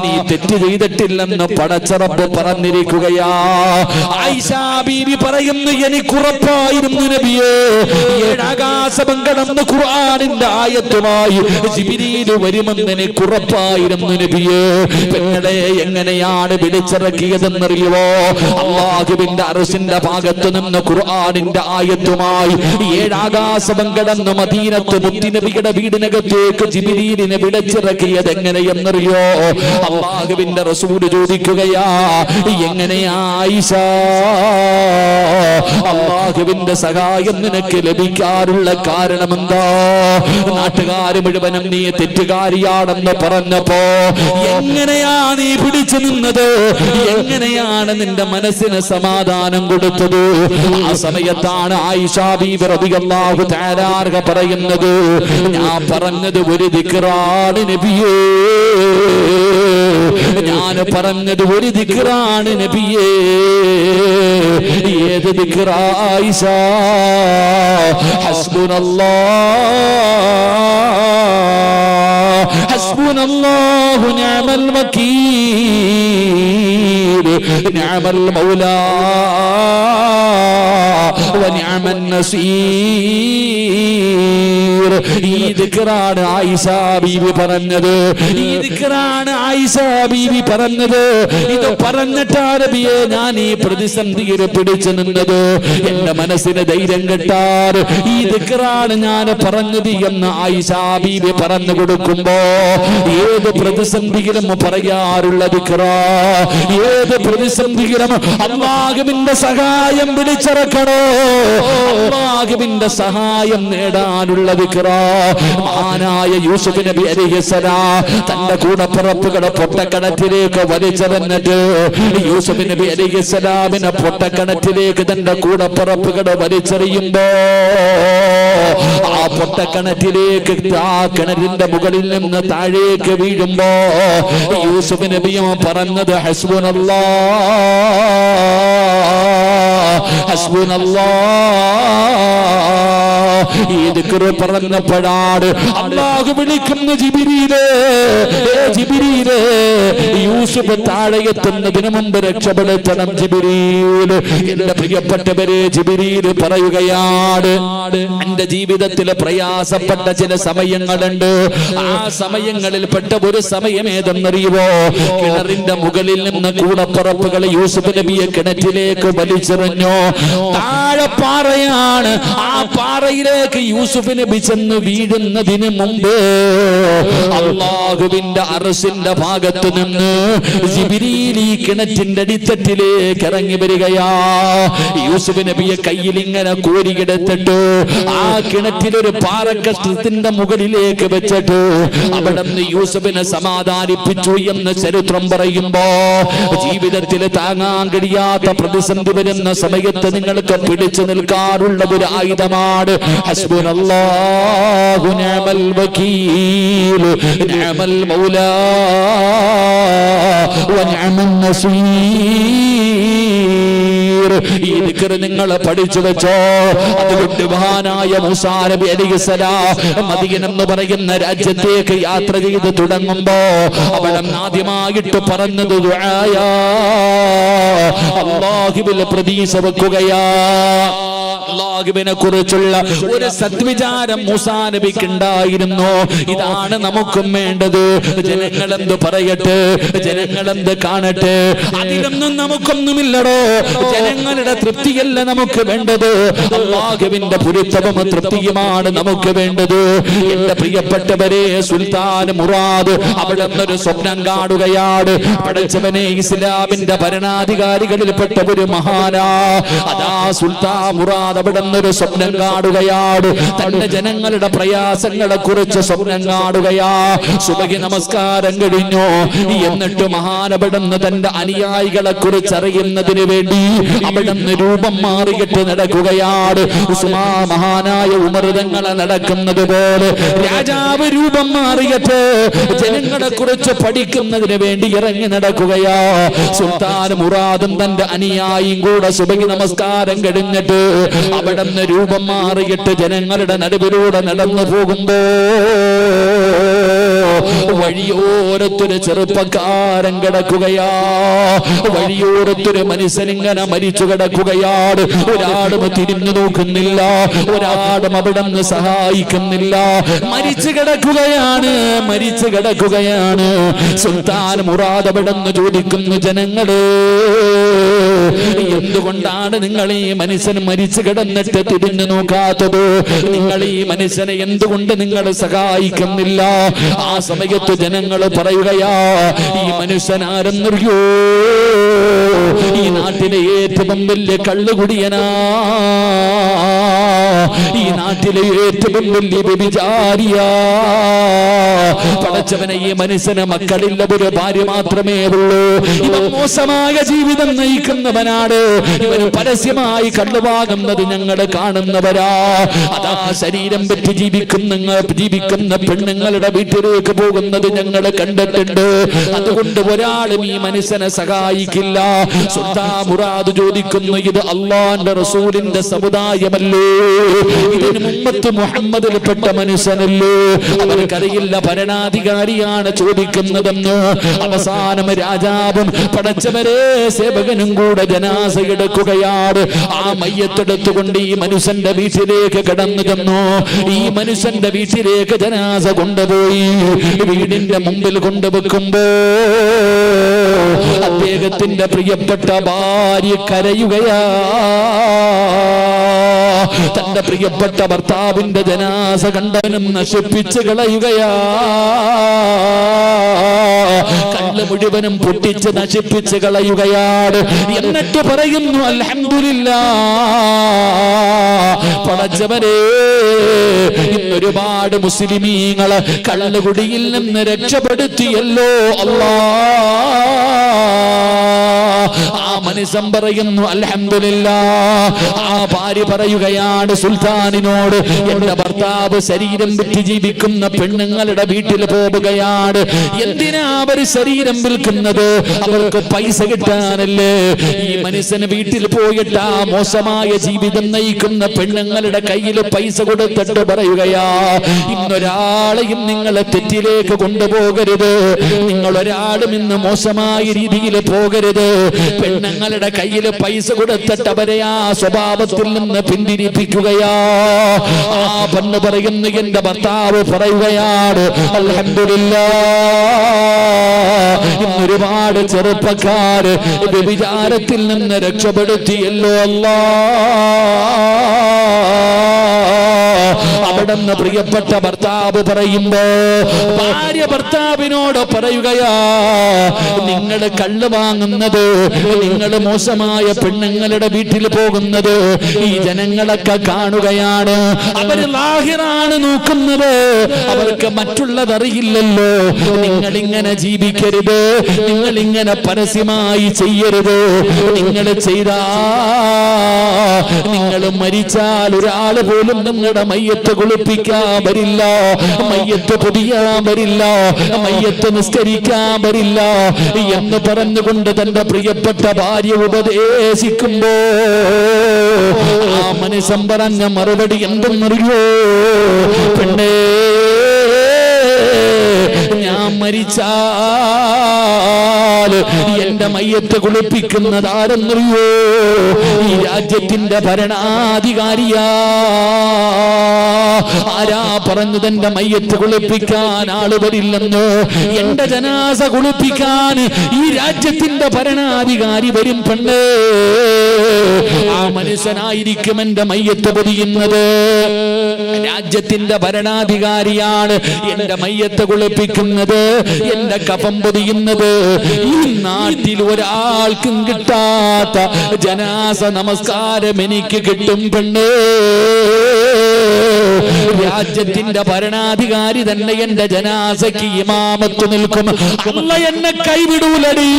നീ തെറ്റ് ചെയ്തിട്ടില്ലെന്ന് പടച്ച റബ്ബ് പറഞ്ഞിരിക്കുകയാ. ആയിഷ ബീവി പറയുന്നു, എനിക്കുറപ്പായിരുന്നു നബിയേ, ഏഴാകാശം കടന്ന് ഖുർആനിന്റെ ആയത്തുമായി ജിബ്രീൽ വരുമെന്ന് എനിക്കുറപ്പായിരുന്നു നബിയേ. പെങ്ങളെ എങ്ങനെയാണ് വിളിച്ചിറക്കിയതെന്നറിയുമോ? അല്ലാഹുവിന്റെ അർശിന്റെ ഭാഗത്ത് നിന്ന് ഖുർആനിന്റെ ആയത്തുമായി ഏഴാകാശം കടന്ന് മദീനത്ത് മുത്തുനബിയുടെ വീടിനകത്തേക്ക് ജിബ്രീലിനെ വിളിച്ചിറക്കിയത് എങ്ങനെയെന്നറിയോ? അല്ലാഹുവിന്റെ റസൂൽ ചോദിക്കുകയാ, എങ്ങനെയാ ആയിഷ? അല്ലാഹുവിന്റെ സഹായം നിനക്ക് ലഭിക്കാനുള്ള കാരണം എന്താ? നാട്ടുകാര് മുഴുവനും നീ തെറ്റുകാരിയാണെന്ന് പറഞ്ഞപ്പോ എങ്ങനെയാ നീ പിടിച്ചു നിന്നത്? എങ്ങനെയാണ് നിന്റെ മനസ്സിന് സമാധാനം കൊടുത്തത്? ആ സമയത്താണ് ആയിഷ ബീബി റളിയല്ലാഹു തആല അൻഹ പറയുന്നത്, ഞാൻ പറഞ്ഞത് ഒരു ദിക്റാണ് നബിയേ, ഞാൻ പറഞ്ഞത് ഒരു ദിക്റാണ് നബിയേ. ഏത് ദിക്റാ ആയിഷ? ഹസ്ബുനല്ലാഹു നിഅമൽ വകീൽ നിഅമൽ മൗലാ വനിഅമൻ നസീർ. ഈ ദിക്റാണ് ആയിഷ ബീവി പറഞ്ഞത്. ഈ ദിക്റാണ് ആയിഷ ബീവി പറഞ്ഞത്. ഇത് പറഞ്ഞിട്ടാ നബിയെ ഞാൻ ഈ പ്രതിസന്ധിയിൽ പിടിച്ചു നിന്നത്. എന്റെ മനസ്സിന് ധൈര്യം കിട്ടാൻ ഈ ദിക്റാണ് ഞാൻ പറഞ്ഞത് എന്ന് ആയിഷ ബീവി പറഞ്ഞു കൊടുക്കുമ്പോ ഏത് പ്രതിസന്ധിയിലും പറയാറുള്ള ദിക്റാ, ഏത് പ്രതിസന്ധിയിലും അല്ലാഹുവിന്റെ സഹായം വിളിച്ചിറക്കണോ, അല്ലാഹുവിന്റെ സഹായം നേടാനുള്ള ദിക്റാ. മഹാനായ യൂസുഫ് നബി അലൈഹിസ്സലാം തന്റെ കൂടപ്പിറപ്പുകളെ പൊട്ടക്കിണറ്റിലേക്ക് വലിച്ചെറിഞ്ഞിട്ട് യൂസുഫ് നബി അലൈഹിസ്സലാമിനെ പൊട്ടക്കിണറ്റിലേക്ക് തന്റെ കൂടപ്പിറപ്പുകളെ വലിച്ചെറിയുമ്പോ ആ പൊട്ടക്കിണറ്റിലേക്ക് ആ കിണറിന്റെ മുകളിൽ നിന്ന് താഴേക്ക് വീഴുമ്പോ യൂസുഫ് നബിയും പറഞ്ഞത് ഈ ദിക്റ് പറഞ്ഞപ്പോഴാണ് അല്ലാഹു വിളിക്കുന്നു, ജിബ്രീലേ, ജിബ്രീലേ, യൂസുഫ് താഴെ എത്തുന്നതിന് മുമ്പ് രക്ഷപ്പെടുത്തണം ജിബ്രീൽ. എന്റെ പ്രിയപ്പെട്ടവരെ, ജിബ്രീൽ പറയുകയാണ്, എന്റെ ജീവിതത്തിൽ പ്രയാസപ്പെട്ട ചില സമയങ്ങളുണ്ട്. ആ സമയങ്ങളിൽ പെട്ട ഒരു സമയം ഏതെന്നറിയുമോ? കിണറിന്റെ മുകളിൽ നിന്ന് കൂടപ്പുറപ്പുകൾ യൂസുഫ് നബിയെ കിണറ്റിലേക്ക് വലിച്ചെറിഞ്ഞു. താഴെ പാറയാണ്. ആ പാറയിലേക്ക് യൂസുഫ് നബി ചെന്ന് വീഴുന്നതിന് മുമ്പ് അല്ലാഹുവിന്റെ അർശിന്റെ ഭാഗത്ത് നിന്ന് ജിബ്രീൽ ഈ കിണറ്റിന്റെ അടിത്തട്ടിലേക്ക് ഇറങ്ങി വരികയാ. യൂസുഫ് നബിയെ കയ്യിൽ ഇങ്ങനെ കോരിയെടുത്തിട്ട് ആ കിണറ്റിലൊരു പാറക്കഷ്ണത്തിന്റെ മുകളിലേക്ക് വെച്ചിട്ട് അവിടെ നിന്ന് യൂസുഫിനെ സമാധാനിപ്പിച്ചു എന്ന് ചരിത്രം പറയുമ്പോ ജീവിതത്തിൽ താങ്ങാൻ കഴിയാത്ത പ്രതിസന്ധി വരുന്ന സമയത്ത് നിങ്ങൾക്ക് പിടിച്ചു നിൽക്കാറുള്ള ഒരു ആയുധമാണ് ഹസ്ബുനല്ലാഹു നിഅമൽ വകീൽ നിഅമൽ മൗലാ വനിഅമൻ നസീർ. ഈ ദിക്ർ നിങ്ങൾ പഠിച്ചു വെച്ചോ. അതുകൊണ്ട് മഹാനായ മൂസാ നബി അലൈഹിസ്സലാം മദീന എന്ന് പറയുന്ന രാജ്യത്തേക്ക് യാത്ര ചെയ്ത് തുടങ്ങുമ്പോ അവിടെ ആദ്യമായിട്ട് പറഞ്ഞത് ദുആയാ, അല്ലാഹുവിൽ പ്രതീക്ഷ വെക്കുകയാ. അല്ലാഹുവിനെ കുറിച്ചുള്ള ഒരു സദ്വിചാരം മൂസാ നബിക്ക് ഉണ്ടായിരുന്നു. ഇതാണ് നമുക്കും വേണ്ടത്. ജനങ്ങൾ എന്ത് പറയട്ടെ, ജനങ്ങൾ എന്ത് കാണട്ടെ, അതിലൊന്നും നമുക്കൊന്നുമില്ലടോ. ജനങ്ങളുടെ തൃപ്തിയല്ല നമുക്ക് വേണ്ടത്, അല്ലാഹുവിന്റെ പൊരുത്തവും തൃപ്തിയുമാണ് നമുക്ക് വേണ്ടത്. എന്റെ പ്രിയപ്പെട്ടവരെ, സുൽത്താൻ മുറാദ് അവിടെ നിന്നൊരു സ്വപ്നം കാണുകയാണ്. പടച്ചവനെ, ഇസ്ലാമിന്റെ ഭരണാധികാരികളിൽപ്പെട്ട ഒരു മഹാനാ. അതാ സുൽത്താൻ മുറാദ് അവിടെ നിന്നൊരു സ്വപ്നം കാണുകയാണ്. തന്റെ ജനങ്ങളുടെ പ്രയാസങ്ങളെ കുറിച്ച് സ്വപ്നം കാണുകയാ. സുബഹി നമസ്കാരം കഴിഞ്ഞു. എന്നിട്ട് മഹാനവിടുന്ന് തന്റെ അനുയായികളെ കുറിച്ച് അറിയുന്നതിന് വേണ്ടി അവിടുന്ന് രൂപം മാറിയിട്ട് നടക്കുകയാണ്. മഹാനായ ഉമർ തങ്ങളെ നടക്കുന്നത് പോലെ രാജാവ് രൂപം മാറിയിട്ട് ജനങ്ങളെ കുറിച്ച് പഠിക്കുന്നതിന് വേണ്ടി ഇറങ്ങി നടക്കുകയാ. സുൽത്താൻ മുറാദും തന്റെ അനുയായിയും കൂടെ സുബഹി നമസ്കാരം കഴിഞ്ഞിട്ട് അവിടുന്ന് രൂപം മാറിയിട്ട് ജനങ്ങളുടെ നടുവിലൂടെ നടന്നു പോകുമ്പോ വഴിയോരത്തൊരു ചെറുപ്പക്കാരൻ കിടക്കുകയാ. വഴിയോരത്തൊരു മനുഷ്യനിങ്ങനെ മരിച്ചു കിടക്കുകയാണ്. ഒരാളും തിരിഞ്ഞു നോക്കുന്നില്ല, ഒരാളും അവിടെ നിന്ന് സഹായിക്കുന്നില്ല. മരിച്ചു കിടക്കുകയാണ്, മരിച്ചു കിടക്കുകയാണ്. സുൽത്താൻ മുറാദ് അവിടെ നിന്ന് ചോദിക്കുന്നു, ജനങ്ങള് എന്തുകൊണ്ടാണ് നിങ്ങൾ ഈ മനുഷ്യൻ മരിച്ചു കിടന്നിട്ട് തിരിഞ്ഞു നോക്കാത്തത്? നിങ്ങൾ ഈ മനുഷ്യനെ എന്തുകൊണ്ട് നിങ്ങൾ സഹായിക്കുന്നില്ല? ആ സമയത്ത് ജനങ്ങൾ പറയുകയാ, ഈ മനുഷ്യൻ ആരെന്നറിയോ? ഈ നാട്ടിലെ ഏറ്റവും വലിയ കള്ളുകുടിയനാ, ഈ നാട്ടിലെ ഏറ്റവും വലിയ വ്യഭിചാരിയാ. പടച്ചവനെ, ഈ മനുഷ്യന് മക്കളില്ല, ഒരു ഭാര്യ മാത്രമേ ഉള്ളൂ. ഇവൻ മോശമായ ജീവിതം നയിക്കുന്നവനാണ്. ഇവന് പരസ്യമായി കള്ളുവാകുന്നത് ഞങ്ങൾ കാണുന്നവരാ. അതാ ശരീരം പറ്റി ജീവിക്കുന്ന പെണ്ണുങ്ങളുടെ വീട്ടിലേക്ക് പോകുന്നത് ഞങ്ങൾ കണ്ടിട്ടുണ്ട്. അതുകൊണ്ട് ഒരാളും ഈ മനുഷ്യനെ സഹായിക്കില്ല. സുൽത്താൻ മുറാദ് ചോദിക്കുന്നു, ഇത് അല്ലാഹുവിന്റെ റസൂലിന്റെ സമുദായമല്ലേ? ഇതിന് മുമ്പത്ത് മുഹമ്മദിൽപ്പെട്ട മനുഷ്യനല്ലേ? അവർക്കറിയില്ല ഭരണാധികാരിയാണ് ചോദിക്കുന്നതെന്ന്. അവസാനം രാജാവും പടച്ചവരെ സേവകനും കൂടെ ജനാസ എടുക്കുകയാണ്. ആ മയ്യത്തെടുത്തുകൊണ്ട് ഈ മനുഷ്യന്റെ വീട്ടിലേക്ക് കടന്നു ചെന്നു. ഈ മനുഷ്യന്റെ വീട്ടിലേക്ക് ജനാസ കൊണ്ടുപോയി വീടിന്റെ മുമ്പിൽ കൊണ്ടുവെക്കുമ്പോ അദ്ദേഹത്തിന്റെ പ്രിയപ്പെട്ട ഭാര്യ കരയുകയാ. തന്റെ പ്രിയപ്പെട്ട ഭർത്താവിന്റെ ജനാസ കണ്ടവനും നശിപ്പിച്ച് കളയുകയാ. കണ്ണ് മുഴുവനും പൊട്ടിച്ച് നശിപ്പിച്ച് കളയുകയാണ്. എന്നിട്ട് പറയുന്നു, അൽഹംദുലില്ലാഹ്, പടച്ചവനെ, ഇന്നൊരുപാട് മുസ്ലിമീങ്ങളെ കള്ളുകുടിയിൽ നിന്ന് രക്ഷപ്പെടുത്തിയല്ലോ അല്ലാഹ്. ആ മനുഷ്യൻ പറയുന്നു, അൽഹംദുലില്ലാഹ്. ആ ഭാര്യ പറയുകയാണ് സുൽത്താനിനോട്, എന്റെ ഭർത്താവ് ശരീരം വിറ്റ് ജീവിക്കുന്ന പെണ്ണുങ്ങളുടെ വീട്ടിൽ പോവുകയാണ്. എന്തിനാ അവർ ശരീരം വിൽക്കുന്നത്? അവർക്ക് പൈസ കിട്ടാനല്ലേ? ഈ മനുഷ്യന് വീട്ടിൽ പോയിട്ട് ആ മോശമായ ജീവിതം നയിക്കുന്ന പെണ്ണുങ്ങളുടെ കയ്യിൽ പൈസ കൊടുത്തിട്ട് പറയുകയാ, ഇന്നൊരാളെയും നിങ്ങളെ തെറ്റിലേക്ക് കൊണ്ടുപോകരുത്. നിങ്ങൾ ഒരാളും ഇന്ന് മോശമായ രീതിയിൽ പോകരുത്. പെണ്ണുങ്ങളുടെ കയ്യിൽ പൈസ കൊടുത്തിട്ട് അവരെ ആ സ്വഭാവത്തിൽ നിന്ന് പിന്തിരിപ്പിക്കുകയാ. ആ പെണ്ണ് പറയുന്നു, എന്റെ ഭർത്താവ് പറയുകയാണ്, അൽഹംദുലില്ലാഹ്, ഇന്നൊരുപാട് ചെറുപ്പക്കാര് വ്യഭിചാരത്തിൽ നിന്ന് രക്ഷപ്പെടുത്തിയല്ലോ അല്ലാഹ്. അവിടുന്ന് പ്രിയപ്പെട്ട ഭർത്താവ് പറയുമ്പോ ഭാര്യ ഭർത്താവിനോട് പറയുകയാ, നിങ്ങൾ കള്ള് വാങ്ങുന്നത്, നിങ്ങൾ മോശമായ പെണ്ണുങ്ങളുടെ വീട്ടിൽ പോകുന്നത് ഈ ജനങ്ങളൊക്കെ കാണുകയാണ്. അവർ ലാഹിറാണ് നോക്കുന്നത്, അവർക്ക് മറ്റുള്ളതറിയില്ലല്ലോ. നിങ്ങളിങ്ങനെ ജീവിക്കരുത്, നിങ്ങളിങ്ങനെ പരസ്യമായി ചെയ്യരുത്. നിങ്ങൾ ചെയ്താ, നിങ്ങൾ മരിച്ചാൽ ഒരാൾ പോലും നിങ്ങളുടെ മയ്യത്ത് കുളിപ്പിക്കാൻ വരില്ല, മയ്യത്ത് പൊതിയാൻ വരില്ല, മയ്യത്ത് നിസ്കരിക്കാൻ വരില്ല എന്ന് പറഞ്ഞുകൊണ്ട് തന്റെ പ്രിയപ്പെട്ട ഭാര്യ ഉപദേശിക്കുമ്പോ ആ മനുഷ്യൻ പറഞ്ഞ മറുപടി എന്തെന്നറിയോ? പെണ്ണേ, ഞാൻ മരിച്ചാൽ എന്റെ മയ്യത്ത് കുളിപ്പിക്കുന്നത് ആരെന്നറിയോ? ഈ രാജ്യത്തിന്റെ ഭരണാധികാരിയാ. ആരാ പറഞ്ഞത് എന്റെ മയ്യത്ത് കുളിപ്പിക്കാൻ ആള് വരില്ലെന്ന്? എന്റെ ജനാസ കുളിപ്പിക്കാൻ ഈ രാജ്യത്തിന്റെ ഭരണാധികാരി വരും പെണ്ണ്. ആ മനുഷ്യനായിരിക്കും എന്റെ മയ്യത്ത് പൊതിയുന്നത്. രാജ്യത്തിന്റെ ഭരണാധികാരിയാണ് എന്റെ മയ്യത്ത് കുളിപ്പിക്കുന്നത്, എന്റെ കഫം പൊതിയുന്നത്. ഈ നാട്ടിൽ ഒരാൾക്കും കിട്ടാത്ത ജനാസ നമസ്കാരം എനിക്ക് കിട്ടും പെണ്ണ്. രാജ്യത്തിന്റെ ഭരണാധികാരി തന്നെ എന്റെ ജനാസയ്ക്ക് ഇമാമത്ത് നിൽക്കും. അല്ല എന്നെ കൈവിടൂലടി,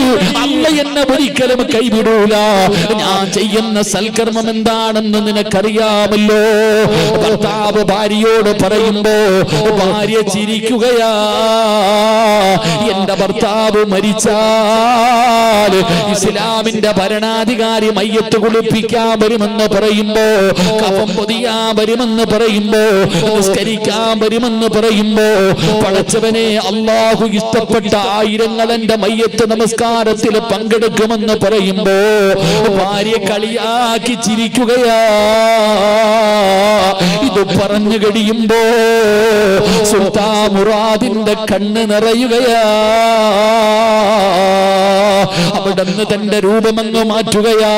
അല്ല എന്നെ ഒരിക്കലും കൈവിടൂല. ഞാൻ ചെയ്യുന്ന സൽക്കർമ്മം എന്താണെന്ന് നിനക്കറിയാമല്ലോ. ഭർത്താവ് ഭാര്യയോട് പറയുമ്പോ ഭാര്യ ചിരിക്കുകയാ. എന്റെ ഭർത്താവ് മരിച്ചാൽ ഇസ്ലാമിന്റെ ഭരണാധികാരി മയ്യത്ത് കുളിപ്പിക്കാൻ വരുമെന്ന് പറയുമ്പോ, കഫം പൊതിയാൻ വരുമെന്ന് പറയുമ്പോ, നിസ്കരിക്കാൻ വരുമെന്ന് പറയുമ്പോ, പടച്ചവനെ അല്ലാഹു ഇഷ്ടപ്പെട്ട ആയിരങ്ങൾ എന്റെ മയ്യത്ത് നമസ്കാരത്തിൽ പങ്കെടുക്കുമെന്ന് പറയുമ്പോ ഭാര്യ കളിയാക്കി ചിരിക്കുകയാ. ഇത് പറഞ്ഞു കഴിയുമ്പോ സുൽത്താൻ മുറാദിന്റെ കണ്ണ് നിറയുകയാ. അവിടുന്ന് തന്റെ രൂപമങ്ങ് മാറ്റുകയാ.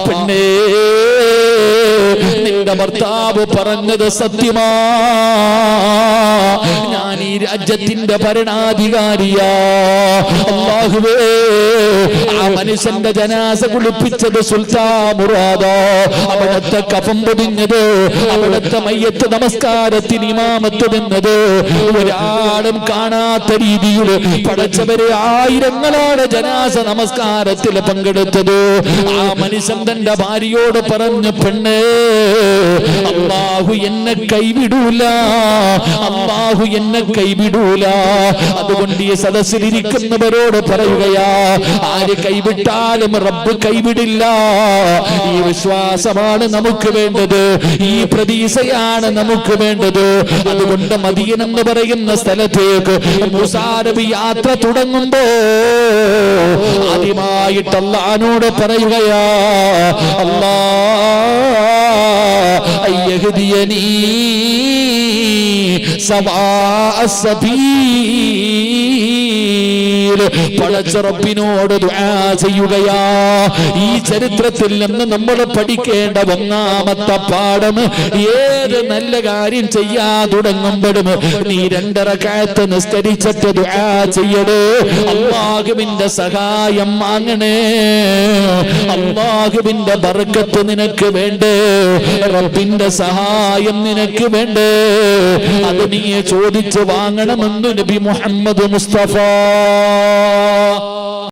പെണ്ണേ, നിന്റെ ഭർത്താവ് പറഞ്ഞത് സത്യമാ. ഞാൻ ഈ രാജ്യത്തിന്റെ ഭരണാധികാരിയാ. അല്ലാഹുവേ, ആ മനുഷ്യന്റെ ജനാസ കുളിപ്പിച്ചത് സുൽത്താൻ മുറാദാ. അവിടുത്തെ കഫം പൊതിഞ്ഞത്, അവിടുത്തെ മയ്യത്ത് നമസ്കാരത്തിന് ഇമാമത്ത് നിന്നത് ഒരാളും കാണാത്ത രീതിയിൽ പടച്ചവരെ ആയിരങ്ങളാണ് ജനാസ നമസ്കാരത്തിൽ പങ്കെടുത്തത്. ആ മനുഷ്യൻ തന്റെ ഭാര്യയോട് പറഞ്ഞു, പെണ്ണേ, അല്ലാഹു എന്നെ കൈവിടൂല, അല്ലാഹു എന്നെ കൈവിടൂല. അതുകൊണ്ട് ഈ സദസ്സിലിരിക്കുന്നവരോട് പറയുകയാ, ആര് കൈവിട്ടാലും റബ്ബ് കൈവിടില്ല. ഈ വിശ്വാസമാണ് നമുക്ക് വേണ്ടത്, ഈ പ്രതീക്ഷയാണ് നമുക്ക് വേണ്ടത്. അതുകൊണ്ട് മദീന എന്ന് പറയുന്ന സ്ഥലത്തേക്ക് മൂസാ നബി യാത്ര തുടങ്ങുമ്പോ ആദ്യമായിട്ട് അല്ലാഹുവോട് പറയുകയാ, അല്ലാ അയ്യഹ്ദിയനീ സവാഅ സബീൽ. പടച്ച റബ്ബിനോട് ദുആ ചെയ്യുകയാ. ഈ ചരിത്രത്തിൽ നിന്ന് നമ്മൾ പഠിക്കേണ്ട ഒന്നാമത്തെ പാഠം, ഏത് നല്ല കാര്യം ചെയ്യാൻ തുടങ്ങുമ്പോഴും നീ 2 റക്അത്ത് നിസ്കരിച്ചിട്ട് ദുആ ചെയ്യണേ. അല്ലാഹുവിന്റെ സഹായം വാങ്ങണേ, അല്ലാഹുവിന്റെ ബർക്കത്ത് നിനക്ക് വേണ്ടേ, റബ്ബിന്റെ സഹായം നിനക്ക് വേണ്ടേ. അത് നീ ചോദിച്ചു വാങ്ങണമെന്ന് നബി മുഹമ്മദ് മുസ്തഫ.